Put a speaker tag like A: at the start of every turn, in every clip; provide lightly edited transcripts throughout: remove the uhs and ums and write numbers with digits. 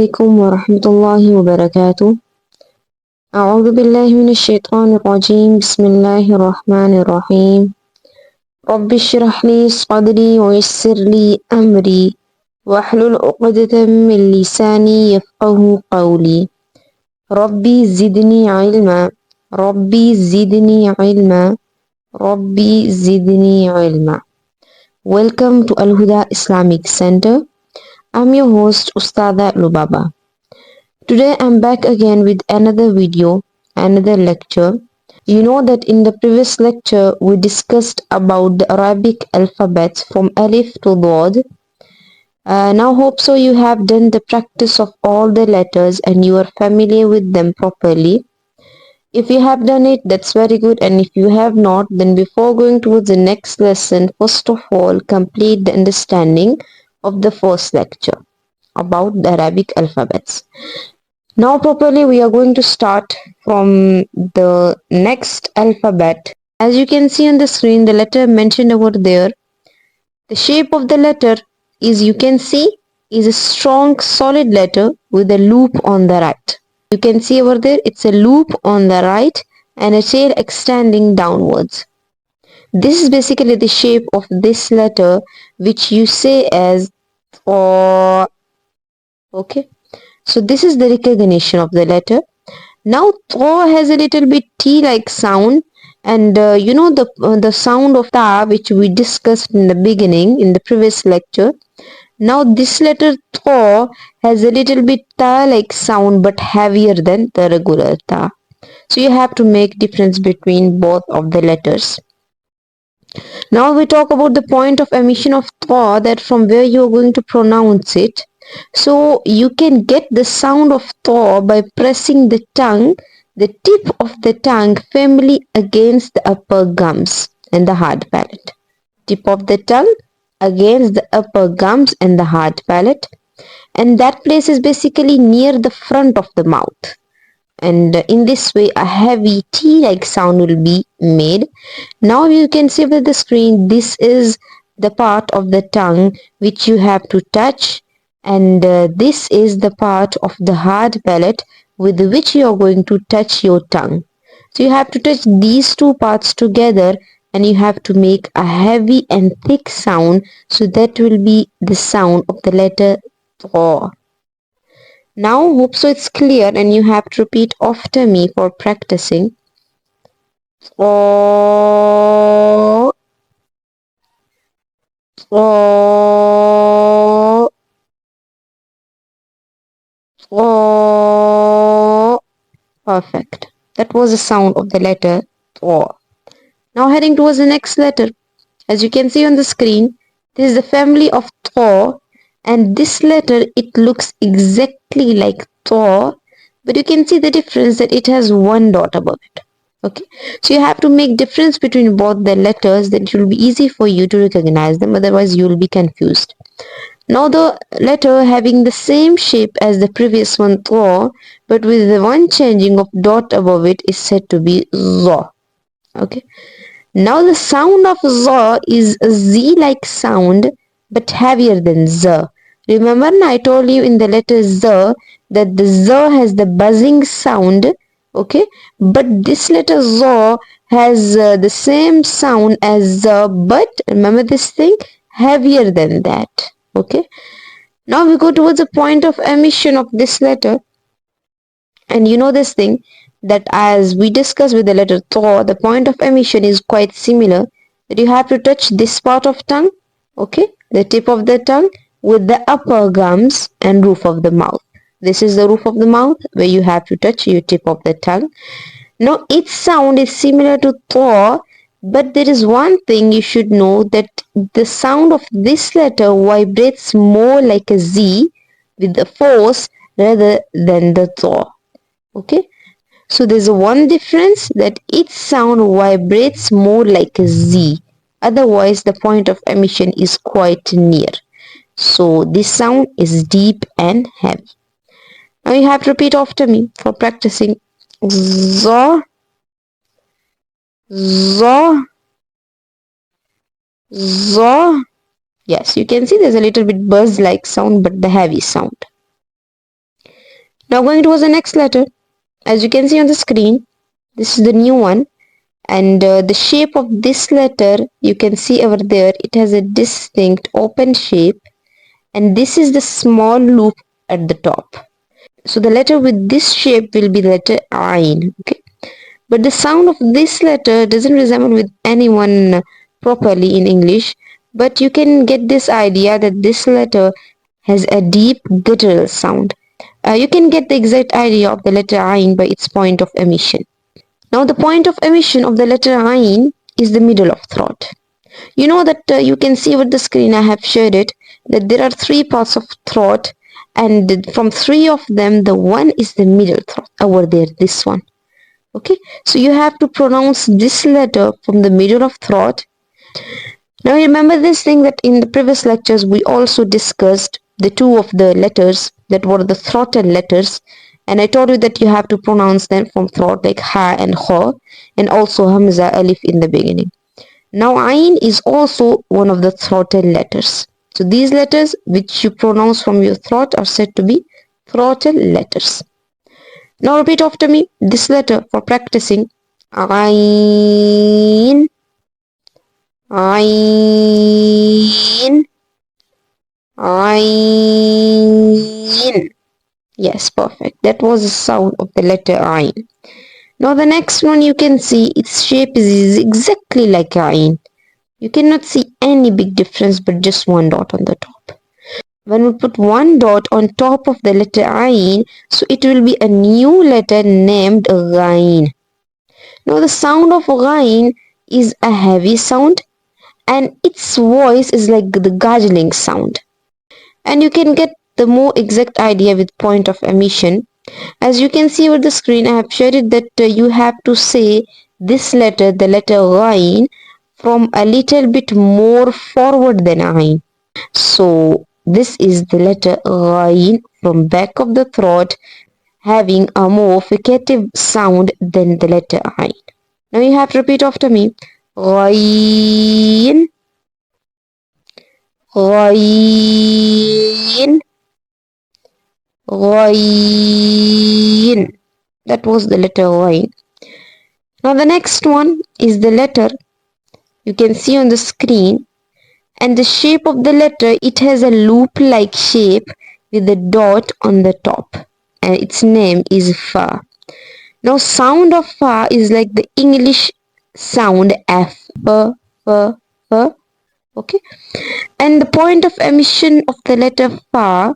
A: عليكم ورحمة الله وبركاته. أعوذ بالله من الشيطان الرجيم. بسم الله الرحمن الرحيم. رب اشرح لي صدري ويسر لي أمري واحلل عقدة من لساني يفقه قولي. ربي زدني علما. ربي زدني علما. ربي زدني علما. Welcome to Al Huda Islamic Center. I'm your host Ustada Lubaba. Today I'm back again with another video, another lecture. You know that in the previous lecture we discussed about the Arabic alphabets from Alif to Dod. Now hope so you have done the practice of all the letters and you are familiar with them properly. If you have done it, that's very good, and if you have not, then before going towards the next lesson, first of all complete the understanding of the first lecture about the Arabic alphabets. Now properly we are going to start from the next alphabet. As you can see on the screen, the letter mentioned over there, the shape of the letter is, you can see, is a strong solid letter with a loop on the right. You can see over there it's a loop on the right and a tail extending downwards. This is basically the shape of this letter, which you say as O. Okay, so this is the recognition of the letter. Now tho has a little bit T-like sound, and you know the sound of ta, which we discussed in the beginning in the previous lecture. Now this letter tho has a little bit ta-like sound but heavier than the regular ta. So you have to make difference between both of the letters. Now we talk about the point of emission of tho, that from where you are going to pronounce it. So you can get the sound of tho by pressing the tongue, the tip of the tongue firmly against the upper gums and the hard palate. Tip of the tongue against the upper gums and the hard palate. And that place is basically near the front of the mouth. And in this way a heavy T-like sound will be made. Now you can see with the screen, this is the part of the tongue which you have to touch, and this is the part of the hard palate with which you are going to touch your tongue. So you have to touch these two parts together and you have to make a heavy and thick sound, so that will be the sound of the letter Tho. Now hope so it's clear and you have to repeat after me for practicing. O, O, O. Perfect. That was the sound of the letter O. Now heading towards the next letter. As you can see on the screen, this is the family of Tho, and this letter, it looks exactly like Tho, but you can see the difference that it has one dot above it. Okay, so you have to make difference between both the letters, then it will be easy for you to recognize them, otherwise you will be confused. Now the letter having the same shape as the previous one Tho, but with the one changing of dot above it, is said to be Zo. Okay, now the sound of Z is a Z-like sound but heavier than Z. Remember I told you in the letter Z that the Z has the buzzing sound, okay, but this letter Z has the same sound as Z, but remember this thing, heavier than that. Okay, now we go towards the point of emission of this letter, and you know this thing, that as we discussed with the letter Tho, the point of emission is quite similar, that you have to touch this part of tongue, okay, the tip of the tongue with the upper gums and roof of the mouth. This is the roof of the mouth where you have to touch your tip of the tongue. Now its sound is similar to Tho, but there is one thing you should know, that the sound of this letter vibrates more like a Z with the force rather than the Tho. Okay, so there's one difference, that its sound vibrates more like a Z, otherwise the point of emission is quite near. So this sound is deep and heavy. Now you have to repeat after me for practicing. Zo, zo, zo. Yes, you can see there's a little bit buzz like sound, but the heavy sound. Now going towards the next letter. As you can see on the screen, this is the new one, and the shape of this letter you can see over there, it has a distinct open shape, and this is the small loop at the top. So the letter with this shape will be the letter Ain. Okay, but the sound of this letter doesn't resemble with anyone properly in English, but you can get this idea that this letter has a deep guttural sound. You can get the exact idea of the letter Ain by its point of emission. Now the point of emission of the letter Ain is the middle of throat. You know that you can see with the screen, I have shared it, that there are three parts of throat, and from three of them the one is the middle throat over there, this one. Okay, so you have to pronounce this letter from the middle of throat. Now remember this thing that in the previous lectures we also discussed the two of the letters that were the throated letters, and I told you that you have to pronounce them from throat like ha and ho, and also hamza alif in the beginning. Now Ain is also one of the throated letters. So these letters which you pronounce from your throat are said to be throated letters. Now repeat after me this letter for practicing. Ain, Ain, Ain. Yes, perfect. That was the sound of the letter Ain. Now the next one you can see its shape is exactly like Ain. You cannot see any big difference but just one dot on the top. When we put one dot on top of the letter Ain, so it will be a new letter named Ghain. Now the sound of Ghain is a heavy sound, and its voice is like the gargling sound. And you can get the more exact idea with point of emission. As you can see over the screen, I have shared it that you have to say this letter, the letter Ghain, from a little bit more forward than Ain. So this is the letter Ghain from back of the throat, having a more fricative sound than the letter Ain. Now you have to repeat after me. Ghain, Ghain, Ghain. That was the letter Ghain. Now the next one is the letter you can see on the screen, and the shape of the letter, it has a loop like shape with a dot on the top, and its name is Fa. Now sound of Fa is like the English sound F, F, F, F. Okay, and the point of emission of the letter Fa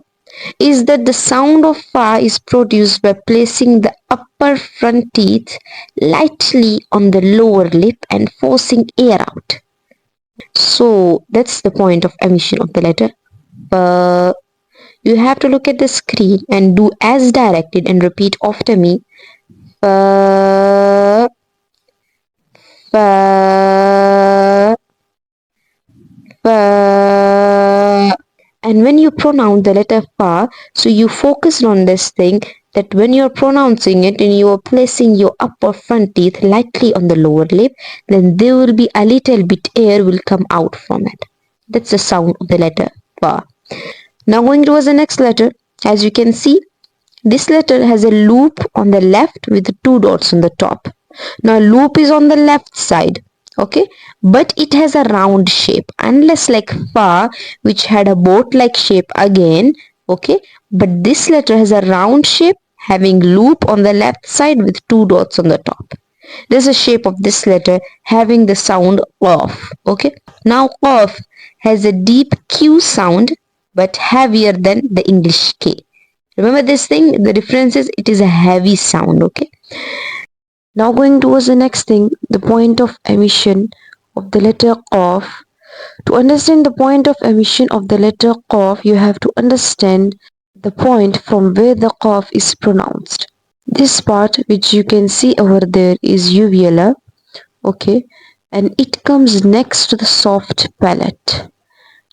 A: is that the sound of Fa is produced by placing the upper front teeth lightly on the lower lip and forcing air out. So that's the point of emission of the letter Fa. You have to look at the screen and do as directed and repeat after me. Fa, fa, fa. And when you pronounce the letter fa, so you focus on this thing that when you're pronouncing it and you are placing your upper front teeth lightly on the lower lip, then there will be a little bit air will come out from it. That's the sound of the letter fa. Now going towards the next letter, as you can see, this letter has a loop on the left with two dots on the top. Now loop is on the left side, okay, but it has a round shape, unless like fa, which had a boat like shape again, okay, but this letter has a round shape having loop on the left side with two dots on the top. This is the shape of this letter having the sound of. Okay, now of has a deep q sound but heavier than the English k. Remember this thing, the difference is it is a heavy sound. Okay, now going towards the next thing, the point of emission of the letter of. To understand the point of emission of the letter qaf, you have to understand the point from where the qaf is pronounced. This part which you can see over there is uvula, okay, and it comes next to the soft palate.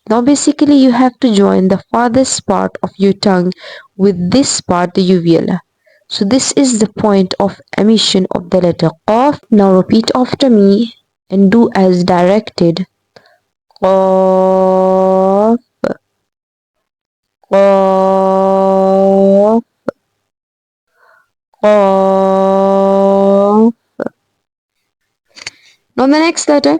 A: Now basically you have to join the farthest part of your tongue with this part, the uvula. So this is the point of emission of the letter qaf. Now repeat after me and do as directed. Qaf, qaf. the next letter,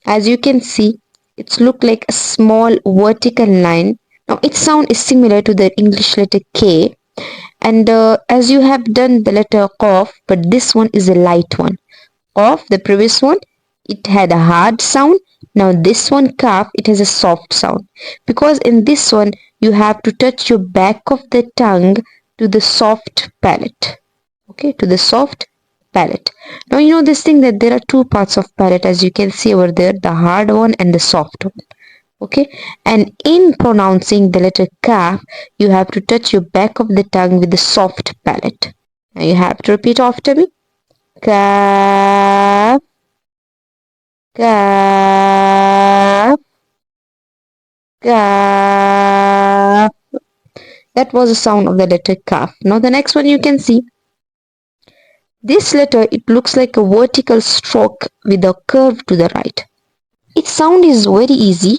A: as you can see, it's look like a small vertical line. Now its sound is similar to the English letter K, and as you have done the letter Qaf, but this one is a light one. Qaf, the previous one, it had a hard sound. Now this one Kaf, it has a soft sound, because in this one you have to touch your back of the tongue to the soft palate. Okay, to the soft palate. Now you know this thing that there are two parts of palate, as you can see over there, the hard one and the soft one. Okay, and in pronouncing the letter Kaf, you have to touch your back of the tongue with the soft palate. Now you have to repeat after me. Kaf, Kaf, Kaf. That was the sound of the letter Kaf. Now the next one you can see. This letter, it looks like a vertical stroke with a curve to the right. Its sound is very easy.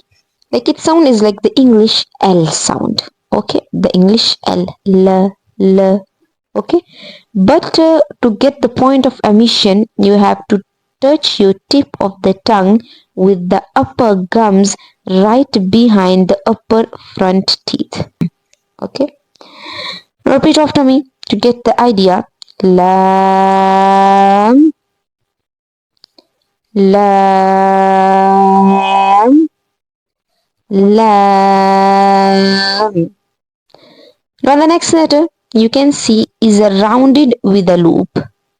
A: Like its sound is like the English L sound. Okay, the English L, L. Okay, but to get the point of emission, you have to touch your tip of the tongue with the upper gums right behind the upper front teeth. Okay, repeat after me to get the idea. Lam, lam, lam. Now the next letter you can see is a rounded with a loop.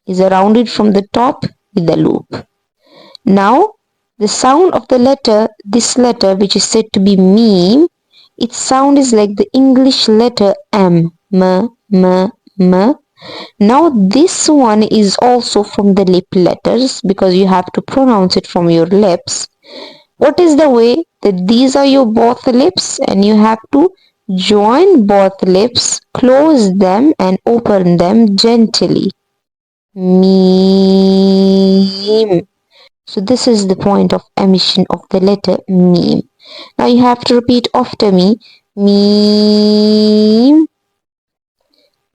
A: Is a rounded from the top with a loop. Now the sound of the letter, this letter which is said to be meme, its sound is like the English letter M. M. Now this one is also from the lip letters, because you have to pronounce it from your lips. What is the way that these are your both lips, and you have to join both lips, close them and open them gently. Meme. So this is the point of emission of the letter meme. Now you have to repeat after me. Meme,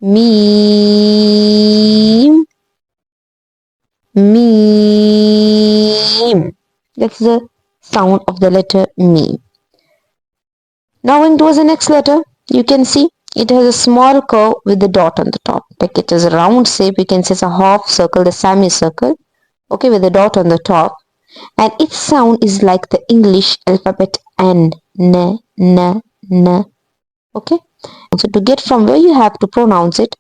A: meme, meme. That's the sound of the letter meme. Now going towards the next letter, you can see it has a small curve with the dot on the top. Like it is a round shape, you can say it's a half circle, the semicircle. Okay, with the dot on the top. And its sound is like the English alphabet N. Okay, so to get from where you have to pronounce it,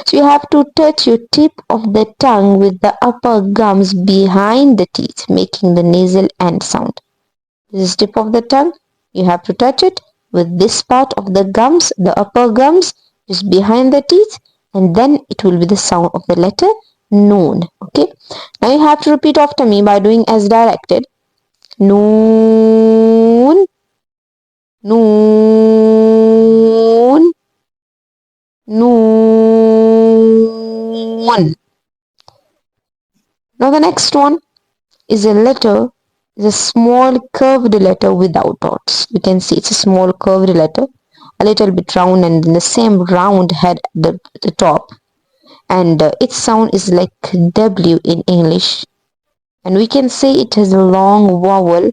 A: so you have to touch your tip of the tongue with the upper gums behind the teeth, making the nasal N sound. This is tip of the tongue. You have to touch it with this part of the gums, the upper gums, just behind the teeth, and then it will be the sound of the letter Noon. Okay, now you have to repeat after me by doing as directed. Noon, noon, noon. Now the next one is a letter, is a small curved letter without dots. You can see it's a small curved letter, a little bit round, and then the same round head at the top. And its sound is like W in English. And we can say it has a long vowel,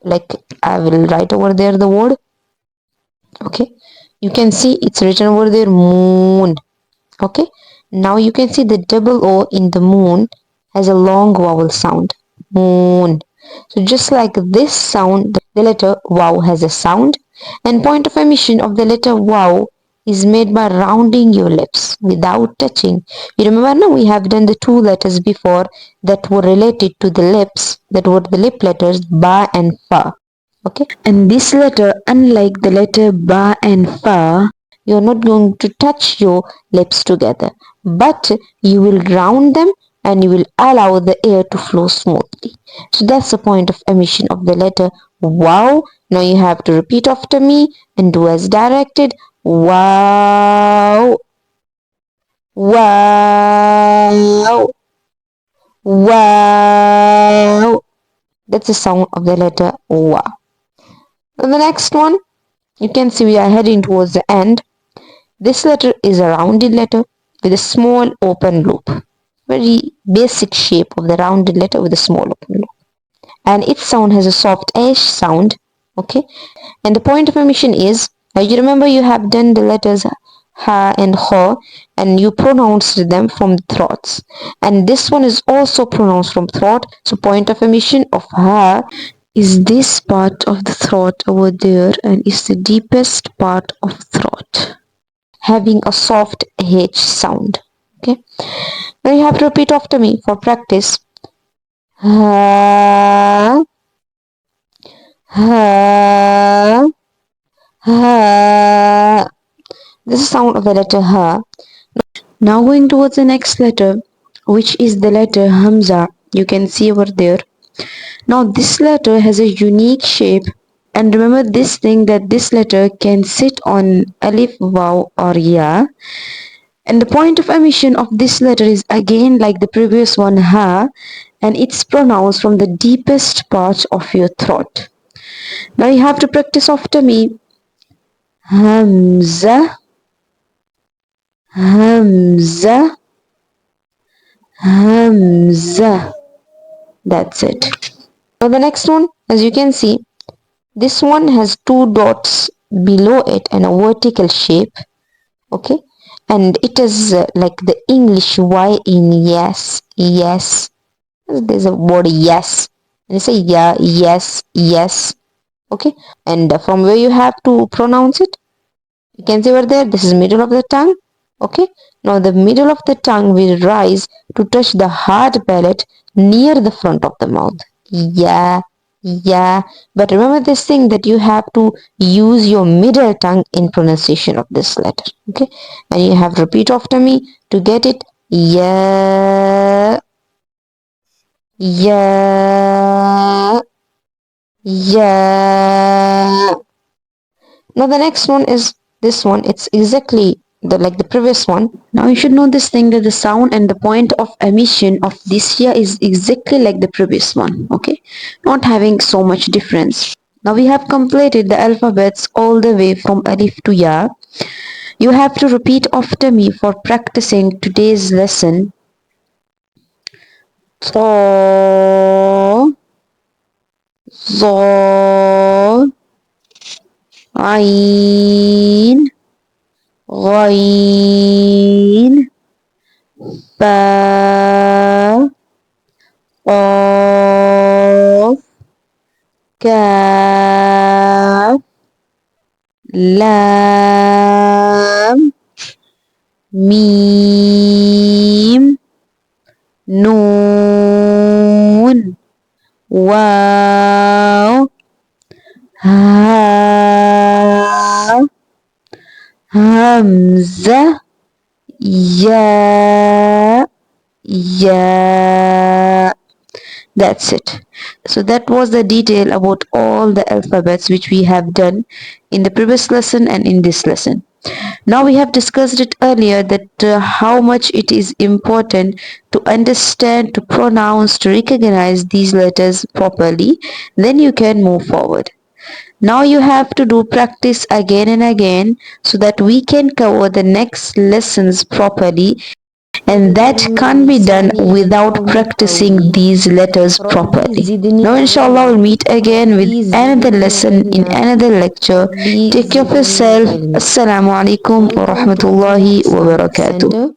A: like I will write over there the word. Okay, you can see it's written over there moon. Okay, now you can see the double O in the moon has a long vowel sound, moon. So just like this sound, the letter wow has a sound, and point of emission of the letter wow is made by rounding your lips without touching. You remember now we have done the two letters before that were related to the lips, that were the lip letters ba and fa. Okay, and this letter, unlike the letter ba and fa, you're not going to touch your lips together, but you will round them and you will allow the air to flow smoothly. So that's the point of emission of the letter wow. Now you have to repeat after me and do as directed. Wow, wow, wow. That's the sound of the letter wow. Now the next one, you can see we are heading towards the end. This letter is a rounded letter with a small open loop. Very basic shape of the rounded letter with a small open loop. and its sound has a soft H sound. Okay, and the point of emission is, you remember you have done the letters ha and ho, and you pronounced them from the throats, and this one is also pronounced from throat. So point of emission of ha is this part of the throat over there, and is the deepest part of throat, having a soft H sound. Okay, now you have to repeat after me for practice. Ha, ha, ha. This is the sound of the letter ha. Now going towards the next letter, which is the letter Hamza. You can see over there. Now this letter has a unique shape, and remember this thing that this letter can sit on alif, waw or ya, and the point of emission of this letter is again like the previous one ha, and it's pronounced from the deepest part of your throat. Now you have to practice after me. Hamza, Hamza, Hamza. That's it. Now the next one, as you can see, this one has two dots below it and a vertical shape. Okay, and it is like the English Y in yes, yes. There's a word yes, and you say yeah, yes, yes. Okay, and from where you have to pronounce it, you can see over there, this is middle of the tongue. Okay, now the middle of the tongue will rise to touch the hard palate near the front of the mouth. Yeah, yeah. But remember this thing that you have to use your middle tongue in pronunciation of this letter. Okay, and you have to repeat after me to get it. Yeah, yeah, yeah. Now the next one is this one. It's exactly like the previous one. Now you should know this thing that the sound and the point of emission of this here is exactly like the previous one. Okay, not having so much difference. Now we have completed the alphabets all the way from alif to ya. You have to repeat after me for practicing today's lesson. Ta, za, ain, ghain, ba, qaf, kaf, lam, mim, nun, waw, ha, hamza, ya, ya. That's it. So that was the detail about all the alphabets which we have done in the previous lesson and in this lesson. Now we have discussed it earlier that how much it is important to understand, to pronounce, to recognize these letters properly. Then you can move forward. Now you have to do practice again and again so that we can cover the next lessons properly, and that can't be done without practicing these letters properly. Now inshallah we'll meet again with another lesson in another lecture. Take care of yourself. Assalamu alaikum wa rahmatullahi wa barakatuh.